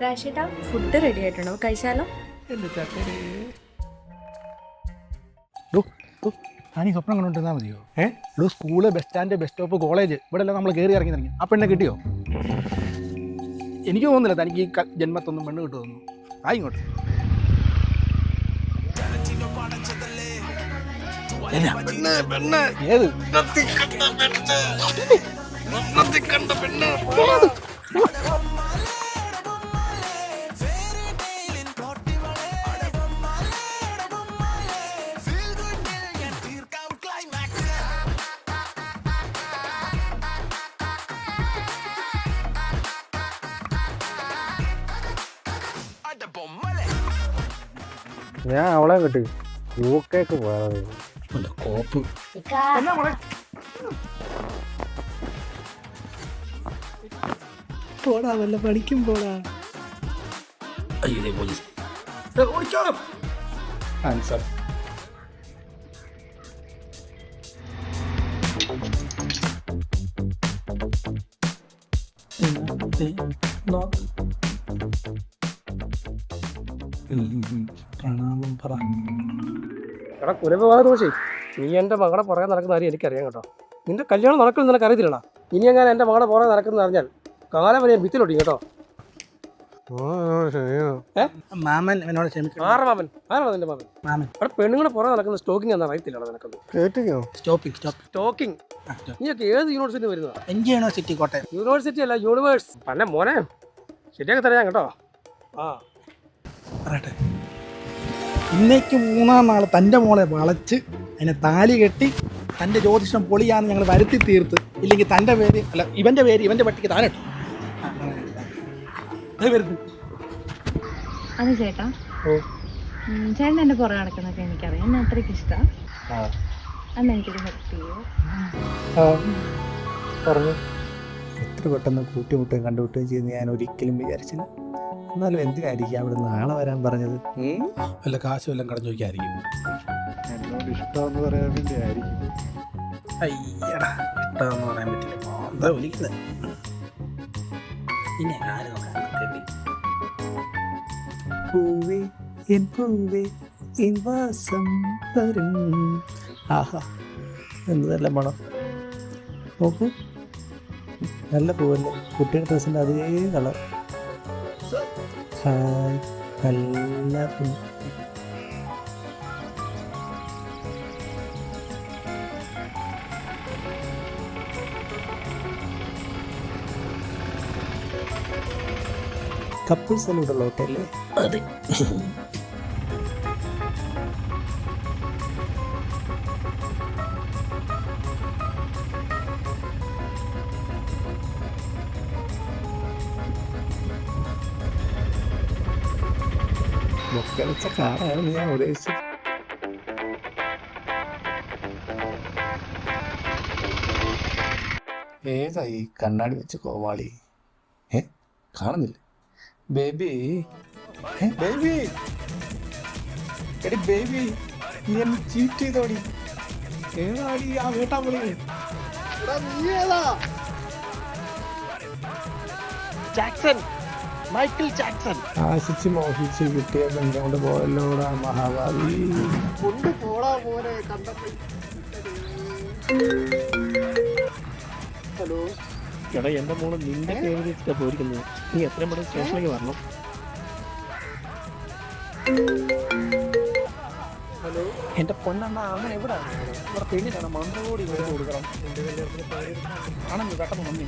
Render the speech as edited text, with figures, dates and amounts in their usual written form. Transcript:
രാശേട്ടാ food ready ആയിട്ടുണ്ടോ? കഴിച്ചാലോ? ഞാനീ സ്വപ്നം കണ്ടുകൊണ്ടിരുന്നാൽ മതിയോ? ഇവിടെ school, bus stand, bus stop, college, ഇവിടെ എല്ലാം നമ്മൾ കയറി ഇറങ്ങി. ആ പെണ്ണെ കിട്ടിയോ? എനിക്ക് തോന്നുന്നില്ല തനിക്ക് ഈ ജന്മത്തൊന്നും പെണ്ണ് കിട്ടുമെന്നു. ഇങ്ങോട്ട് ഏത് ഞാൻ അവളെ കിട്ടി UK പോയത് കോപ്പ് പോടാ, വല്ല പഠിക്കും പോടാ. അയ്യോ പോലീസ് ആൻസർ. പ്രണാമം പറ. എടാ കുലപാതക ദോഷേ, നീ എൻ്റെ മകളെ പുറകെ നടക്കുന്ന കാര്യം എനിക്കറിയാം കേട്ടോ. നിന്റെ കല്യാണം നടക്കുമെന്ന് നിനക്ക് അറിയത്തില്ലടാ. ഇനി എങ്ങനെ എൻ്റെ മകളെ പുറകെ നടക്കുന്ന അറിഞ്ഞാൽ കാലം വരെ ഭിത്തിലൊട്ടി കേട്ടോ. മാമൻ എന്നോട് ക്ഷമിക്കണം. ആരാ മാമൻ? ആരാണ് നിന്റെ മാമൻ? മാമൻ അവിടെ പെണ്ണുങ്ങളെ പുറകെ നടക്കുന്ന സ്റ്റോക്കിംഗ് എന്നാ അറിയത്തില്ലടാ നിനക്കത്. സ്റ്റോക്കിംഗ് നീയൊക്കെ ഏത് യൂണിവേഴ്സിറ്റി വരുന്നതാ? എൻജി യൂണിവേഴ്സിറ്റി കോട്ടയം. യൂണിവേഴ്സിറ്റി അല്ല, യൂണിവേഴ്സ്. പന്നെ മോനെ ശരിയാക്കി തരാം കേട്ടോ. പറയട്ടെ, ഇന്നേക്ക് 3-ാം നാൾ തൻ്റെ മോളെ വളച്ച് അതിനെ താലി കെട്ടി തൻ്റെ ജ്യോതിഷം പൊളിയാന്ന് ഞങ്ങൾ വരുത്തി തീർത്ത്. ഇല്ലെങ്കിൽ തൻ്റെ പേര് അല്ല ഇവൻ്റെ പേര് ഇവൻ്റെ പട്ടിക്ക് താനിട്ടു. അത് ചേട്ടാ, ചേട്ടൻ എൻ്റെ പുറകെ നടക്കുന്നൊക്കെ എനിക്കറിയാം. എന്നെ അത്രയ്ക്ക് ഇഷ്ടമാണ്. അന്ന് എനിക്കൊരു ഹെൽപ്പ് ചെയ്യോ? പറഞ്ഞു. എത്ര പെട്ടെന്ന് കൂട്ടിമുട്ടുകയും കണ്ടുമുട്ടുകയും ചെയ്യുന്ന ഞാൻ ഒരിക്കലും വിചാരിച്ചില്ല. എന്നാലും എന്തിനായിരിക്കും അവിടെ നാളെ വരാൻ പറഞ്ഞത്? വല്ല കാശ് വല്ലതും കടഞ്ഞു വയ്ക്കായിരിക്കും. എന്നോട് ഇഷ്ടമെന്ന് പറയാൻ വേണ്ടി ആയിരിക്കും. അയ്യടാ, ഇഷ്ടമെന്ന് പറയാൻ പറ്റില്ല. എന്താ വിളിക്കുന്നത്? ഇനി ആര് നോക്കാൻ? പൂവേ എൻ പൂവേ എൻ വാസം വരും. ആഹാ, എന്ത് നല്ല മണം. നോക്കൂ, നല്ല പൂവല്ലേ? കുട്ടിയുടെ ഡ്രസ്സിൻ്റെ അതേ കളർ. ഹായ്, നല്ല പൂ. കപ്പിൾസ് എല്ലാം ഉള്ള ഹോട്ടലല്ലേ? അതെ. മൊക്കളിച്ച കാറാണ് ഞാൻ ഉദ്ദേശിച്ചത്. ഏതായി കണ്ണാടി വെച്ച് കോവാളി? കാണുന്നില്ല. ബേബി, ബേബി, എടി ബേബി, നീ എന്നെ ചീറ്റ് ചെയ്തോടി. ഏതാടി ആ വേട്ടാവിളി? Jackson, Michael Jackson. ആശിച്ച് മോഹിച്ച് കിട്ടിയ പെണ്ണോട് പോയല്ലോടാ മഹാഭാവി. ഹലോ എടാ, എൻ്റെ മോള് നിന്റെ കേന്ദ്രീകരിച്ചിട്ടാണ് പോയിരിക്കുന്നത്. നീ എത്രയും പെട്ടെന്ന് സ്റ്റേഷനിലേക്ക് വരണം. ഹലോ, എൻ്റെ പൊന്നെണ്ണ അമ്മ എവിടെ? ഇവിടെ പെണ്ണിനാണ് മന്ത്രകോടി കൊടുത്ത് കൊടുക്കണം. ആണെന്ന് പെട്ടെന്ന് വന്നേ.